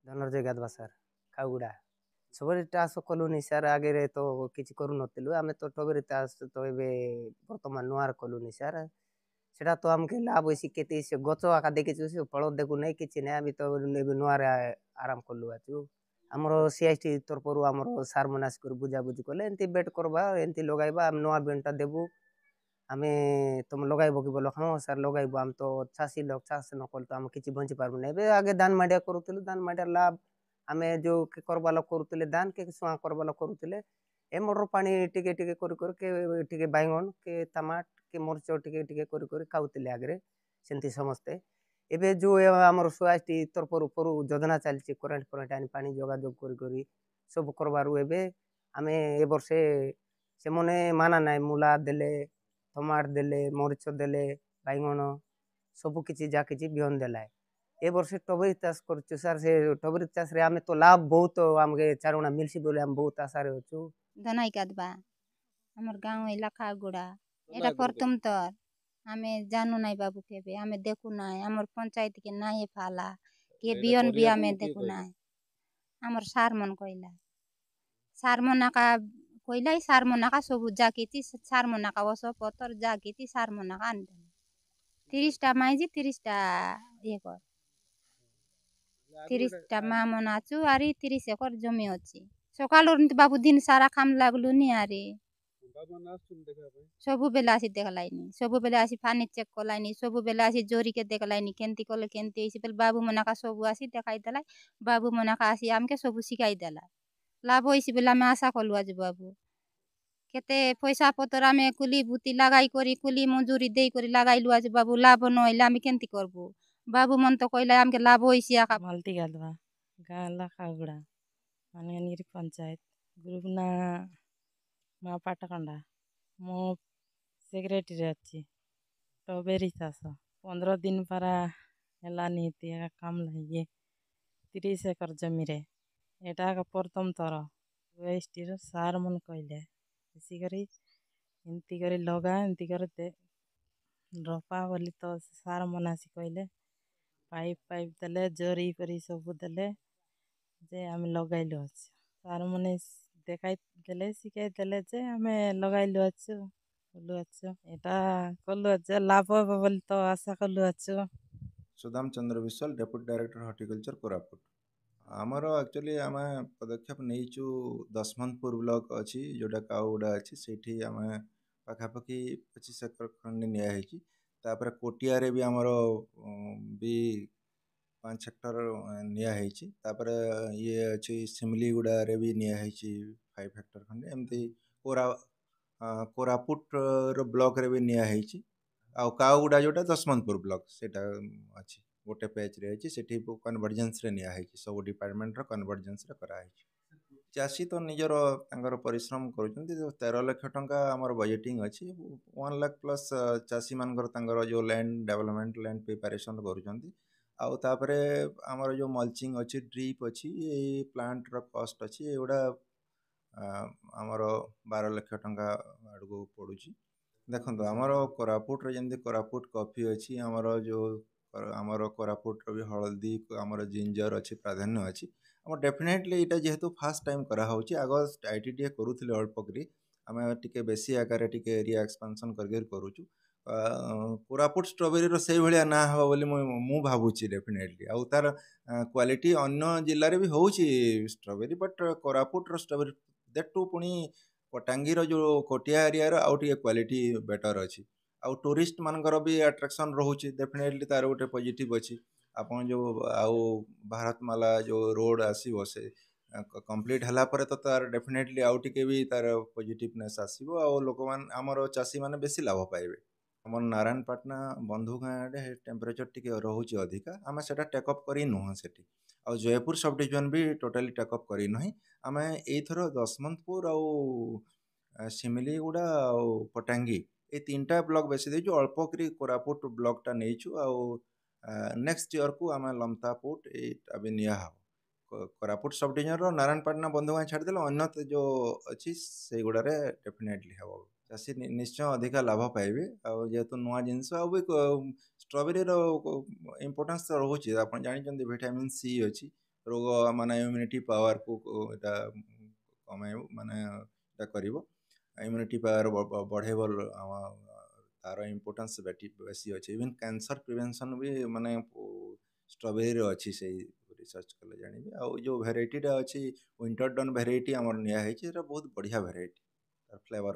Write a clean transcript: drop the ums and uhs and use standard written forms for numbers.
Dhananjay ଗାଧବା sir କାଉଗୁଡ଼ା ସବୁବେଳେ ଚାଷ କଲୁନି sir ଆଗରେ ତ କିଛି କରୁନଥିଲୁ ଆମେ ତ ଟବେରେ ଚାଷ ତ ଏବେ ବର୍ତ୍ତମାନ ନୂଆରେ କଲୁନି ସାର୍ ସେଟା ତ ଆମକୁ ଲାଭ ହେଇଛି କେତେ ସେ ଗଛ ଆକା ଦେଖିଛୁ ସେ ଫଳ ଦେଖୁ ନାହିଁ କିଛି ନାହିଁ ଆମେ ତ ଏବେ ନୂଆରେ ଆରାମ କଲୁ ଆଛୁ ଆମର CIST ତରଫରୁ ଆମର ସାର୍ ମାନେ ଆସିକରି ବୁଝାବୁଝି କଲେ ଏମିତି ବେଟ୍ କରବା ଏମିତି ଲଗାଇବା ଆମେ ନୂଆ ବେଣ୍ଟଟା ଦେବୁ ଆମେ ତୁମେ ଲଗାଇବ କି ବୋଲ ହଁ ସାର୍ ଲଗାଇବୁ ଆମେ ତ ଚାଷୀ ଲୋକ ଚାଷ ନ କଲେ ତ ଆମେ କିଛି ବଞ୍ଚି ପାରିବୁନି ଏବେ ଆଗେ ଧାନ ମାଣ୍ଡିଆ କରୁଥିଲୁ ଧାନ ମାଣ୍ଡିଆ ଲାଭ ଆମେ ଯୋଉ କରବା ଲୋକ କରୁଥିଲେ ଧାନ କି ସୁଆଁ କରବା ଲୋକ କରୁଥିଲେ ଏ ମୋଟର ପାଣି ଟିକେ ଟିକେ କରି କରି କେ ଟିକେ ବାଇଗଣ କି ଟମାଟ କି ମରିଚ ଟିକେ ଟିକେ କରି କରି ଖାଉଥିଲେ ଆଗରେ ସେମିତି ସମସ୍ତେ ଏବେ ଯୋଉ ଆମର ସ୍ୱାସ୍ଥ୍ୟ ତରଫରୁ ଉପରୁ ଯୋଜନା ଚାଲିଛି କରେଣ୍ଟ ଫରେଣ୍ଟ ଆଣି ପାଣି ଯୋଗାଯୋଗ କରି କରି ସବୁ କରବାରୁ ଏବେ ଆମେ ଏ ବର୍ଷେ ସେମାନେ ମାନା ନାହିଁ ମୂଲା ଦେଲେ ଟମାଟ ଦେଲେ ମରିଚ ଦେଲେ ବାଇଗଣ ସବୁ କିଛି ଯାହା କିଛି ବିହନ ଦେଲା ଏ ବର୍ଷ ଟବେରୀ ଚାଷ କରୁଛୁ ସାର୍ ସେ ଟବେରୀ ଚାଷରେ ଆମେ ତ ଲାଭ ବହୁତ ଆମକେ ଚାରଣା ମିଲସି ବୋଲି ଆମେ ବହୁତ ଆଶାରେ ଅଛୁ ଧନାଇ କାଦବା ଆମର ଗାଁ ଇଲାକା ଗୁଡ଼ା ଏଇଟା ପ୍ରଥମ ତର ଆମେ ଜାନୁ ନାହିଁ ବାବୁ କେବେ ଆମେ ଦେଖୁ ନାହିଁ ଆମର ପଞ୍ଚାୟତ କେ ନାହିଁ ଫାଲା କିଏ ବିହନ ବି ଆମେ ଦେଖୁ ନାହିଁ ଆମର ସାର୍ ମନ କହିଲା ସାର୍ ମନାକା କହିଲା ସାର୍ ମନାକା ସବୁ ଜାକିଛି ସାର୍ ମନାକା ବସ ପତର ଜାକିଛି ସାର୍ ମନାକା ଆଣିଦେଲେ 30ଟା ମାଇଜି 30ଟା ଇଏ କର 30ଟା ମା ମନାଛୁ ଆରି 30 ଏକର ଜମି ଅଛି ସକାଳୁ ବାବୁ ଦିନ ସାରା କାମ ଲାଗଲୁନି ଆରେ ସବୁବେଲେ ଆସି ଦେଖଲାଇନି ସବୁବେଲେ ଆସି ପାନି ଚେକ୍ କଲାଇନି ସବୁବେଲେ ଆସି ଜୋରିକେ ଦେଖଲାଇନି କେମିତି କଲେ କେମିତି ହେଇଛି ବେଲେ ବାବୁ ମନାକା ସବୁ ଆସି ଦେଖାଇ ଦେଲା ବାବୁ ମନାକା ଆସି ଆମକେ ସବୁ ଶିଖାଇ ଦେଲା ଲାଭ ହେଇଛି ବେଲେ ଆମେ ଆଶା କଲୁ ଆଜି ବାବୁ କେତେ ପଇସା ପତ୍ର ଆମେ କୁଲି ବୁତି ଲଗାଇ କରି କୁଲି ମଜୁରୀ ଦେଇ କରି ଲଗାଇଲୁ ଆଜି ବାବୁ ଲାଭ ନହେଲେ ଆମେ କେମିତି କରବୁ ବାବୁ ମନ ତ କହିଲା ଆମକେ ଲାଭ ହେଇଛି ଆକା ମଲ୍ଟି ଗାଧବା ଗାଁ ଲାଖାଗୁଡ଼ା ମାନିଗିରି ପଞ୍ଚାୟତ ଗ୍ରୁପ ନା ମା ପାଟକଣ୍ଡା ମୁଁ ସେକ୍ରେଟେରୀ ଅଛି ଟବେରୀ ଚାଷ 15 ଦିନ ପାରା ହେଲାନି ଏତିକା କାମ ଲାଗେ 30 ଏକର ଜମିରେ ଏଟା ପ୍ରଥମ ଥର OSTର ସାର୍ ମନ କହିଲେ ବେଶୀକରି ଏମିତି କରି ଲଗା ଏମିତି କରି ରପା ବୋଲି ତ ସାର୍ ମନ ଆସି କହିଲେ ପାଇପ୍ ଦେଲେ ଜରି କରି ସବୁ ଦେଲେ ଯେ ଆମେ ଲଗାଇଲୁ ଅଛୁ ସାର୍ ମାନେ ଦେଖାଇ ଦେଲେ ଶିଖାଇ ଦେଲେ ଯେ ଆମେ ଲଗାଇଲୁ ଅଛୁ କଲୁ ଅଛୁ ଏଟା କଲୁ ଅଛୁ ଲାଭ ହେବ ବୋଲି ତ ଆଶା କଲୁ ଅଛୁ Sudam Chandra Biswal deputy director horticulture Koraput ଆମର ଆକ୍ଚୁଆଲି ଆମେ ପଦକ୍ଷେପ ନେଇଛୁ ଦଶମନ୍ତପୁର ବ୍ଲକ ଅଛି ଯେଉଁଟା କାଉଗୁଡ଼ା ଅଛି ସେଇଠି ଆମେ ପାଖାପାଖି 25 ଏକର ଖଣ୍ଡେ ନିଆହେଇଛି ତାପରେ କୋଟିଆରେ ବି ଆମର ବି 5 ହେକ୍ଟର ନିଆହେଇଛି ତାପରେ ଇଏ ଅଛି ସିମିଲିଗୁଡ଼ାରେ ବି ନିଆହେଇଛି 5 ହେକ୍ଟର ଖଣ୍ଡେ ଏମିତି କୋରାପୁଟର ବ୍ଲକରେ ବି ନିଆହେଇଛି ଆଉ କାଉଗୁଡ଼ା ଯେଉଁଟା ଦଶମନ୍ତପୁର ବ୍ଲକ ସେଇଟା ଅଛି ଗୋଟେ ପେଜ୍ରେ ହେଇଛି ସେଠି କନଭର୍ଜେନ୍ସରେ ନିଆହେଇଛି ସବୁ ଡିପାର୍ଟମେଣ୍ଟର କନଭର୍ଜେନ୍ସରେ କରାହେଇଛି ଚାଷୀ ତ ନିଜର ତାଙ୍କର ପରିଶ୍ରମ କରୁଛନ୍ତି 13 ଲକ୍ଷ ଟଙ୍କା ଆମର ବଜେଟିଂ ଅଛି 1 ଲାଖ ପ୍ଲସ୍ ଚାଷୀମାନଙ୍କର ତାଙ୍କର ଯେଉଁ ଲ୍ୟାଣ୍ଡ ଡେଭଲପମେଣ୍ଟ ଲ୍ୟାଣ୍ଡ ପ୍ରିପାରେସନ୍ କରୁଛନ୍ତି ଆଉ ତାପରେ ଆମର ଯେଉଁ ମଲ୍ଚିଂ ଅଛି ଡ୍ରିପ୍ ଅଛି ଏଇ ପ୍ଲାଣ୍ଟର କଷ୍ଟ ଅଛି ଏଗୁଡ଼ା ଆମର 12 ଲକ୍ଷ ଟଙ୍କା ଆଡ଼କୁ ପଡ଼ୁଛି ଦେଖନ୍ତୁ ଆମର କୋରାପୁଟରେ ଯେମିତି କୋରାପୁଟ କଫି ଅଛି ଆମର ଯେଉଁ ଆମର କୋରାପୁଟର ବି ହଳଦୀ ଆମର ଜିଞ୍ଜର ଅଛି ପ୍ରାଧାନ୍ୟ ଅଛି ଆମର ଡେଫିନେଟଲି ଏଇଟା ଯେହେତୁ ଫାର୍ଷ୍ଟ ଟାଇମ୍ କରାହେଉଛି ଆଗ ITDA କରୁଥିଲେ ଅଳ୍ପ କରି ଆମେ ଟିକେ ବେଶୀ ଆକାରରେ ଟିକେ ଏରିଆ ଏକ୍ସପାନ୍ସନ୍ କରିକି କରୁଛୁ କୋରାପୁଟ ଷ୍ଟ୍ରବେରୀର ସେଇଭଳିଆ ନାଁ ହେବ ବୋଲି ମୁଁ ଭାବୁଛି ଡେଫିନେଟଲି ଆଉ ତାର କ୍ୱାଲିଟି ଅନ୍ୟ ଜିଲ୍ଲାରେ ବି ହେଉଛି ଷ୍ଟ୍ରବେରୀ ବଟ୍ କୋରାପୁଟର ଷ୍ଟ୍ରବେରୀ ଦେଟୁ ପୁଣି ପଟାଙ୍ଗୀର ଯେଉଁ କୋଟିଆ ଏରିଆର ଆଉ ଟିକେ କ୍ୱାଲିଟି ବେଟର୍ ଅଛି ଆଉ ଟୁରିଷ୍ଟ ମାନଙ୍କର ବି ଆଟ୍ରାକ୍ସନ୍ ରହୁଛି ଡେଫିନେଟଲି ତାର ଗୋଟେ ପଜିଟିଭ୍ ଅଛି ଆପଣ ଯେଉଁ ଆଉ ଭାରତମାଲା ଯେଉଁ ରୋଡ଼ ଆସିବ ସେ କମ୍ପ୍ଲିଟ୍ ହେଲା ପରେ ତ ତାର ଡେଫିନେଟଲି ଆଉ ଟିକେ ବି ତାର ପଜିଟିଭନେସ୍ ଆସିବ ଆଉ ଲୋକମାନେ ଆମର ଚାଷୀମାନେ ବେଶୀ ଲାଭ ପାଇବେ ଆମର ନାରାୟଣପାଟଣା ବନ୍ଧୁ ଗାଁରେ ଟେମ୍ପରେଚର୍ ଟିକେ ରହୁଛି ଅଧିକା ଆମେ ସେଇଟା ଟେକଅପ୍ କରି ନୁହଁ ସେଠି ଆଉ ଜୟପୁର ସବ୍ ଡିଭିଜନ୍ ବି ଟୋଟାଲି ଟେକଅପ୍ କରିନୁହିଁ ଆମେ ଏଇଥର ଦଶମନ୍ତପୁର ଆଉ ସିମିଲିଗୁଡ଼ା ଆଉ ପଟାଙ୍ଗୀ এই 3ଟା ବ୍ଲକ ବେଶୀ ଦେଇଛୁ ଅଳ୍ପ କରି କୋରାପୁଟ ବ୍ଲକଟା ନେଇଛୁ ଆଉ ନେକ୍ସଟ ଇୟରକୁ ଆମେ ଲମତାପୁଟ ଏଇଟା ବି ନିଆହେବ କୋରାପୁଟ ସବ୍ ଡିଭିଜନର ନାରାୟଣପାଟଣା ବନ୍ଧୁଗାଁ ଛାଡ଼ିଦେଲେ ଅନ୍ୟ ଯେଉଁ ଅଛି ସେଇଗୁଡ଼ାରେ ଡେଫିନେଟଲି ହେବ ଚାଷୀ ନିଶ୍ଚୟ ଅଧିକା ଲାଭ ପାଇବେ ଆଉ ଯେହେତୁ ନୂଆ ଜିନିଷ ଆଉ ବି ଷ୍ଟ୍ରବେରୀର ଇମ୍ପୋର୍ଟାନ୍ସ ରହୁଛି ଆପଣ ଜାଣିଛନ୍ତି ଭିଟାମିନ୍ C ଅଛି ରୋଗ ମାନେ ଇମ୍ୟୁନିଟି ପାୱାରକୁ ଏଇଟା କମାଇବ, ମାନେ ଏଇଟା କରିବ, ଇମ୍ୟୁନିଟି ପାୱାର ବଢ଼େଇବ। ତାର ଇମ୍ପୋର୍ଟାନ୍ସ ବେଶୀ ଅଛି। ଇଭେନ୍ କ୍ୟାନ୍ସର ପ୍ରିଭେନ୍ସନ୍ ବି ମାନେ ଷ୍ଟ୍ରବେରୀରେ ଅଛି, ସେଇ ରିସର୍ଚ୍ଚ କଲେ ଜାଣିବେ। ଆଉ ଯେଉଁ ଭେରାଇଟିଟା ଅଛି ୱିଣ୍ଟର ଡନ୍ ଭେରାଇଟି ଆମର ନିଆ ହେଇଛି, ସେଟା ବହୁତ ବଢ଼ିଆ ଭେରାଇଟି, ତାର ଫ୍ଲେଭର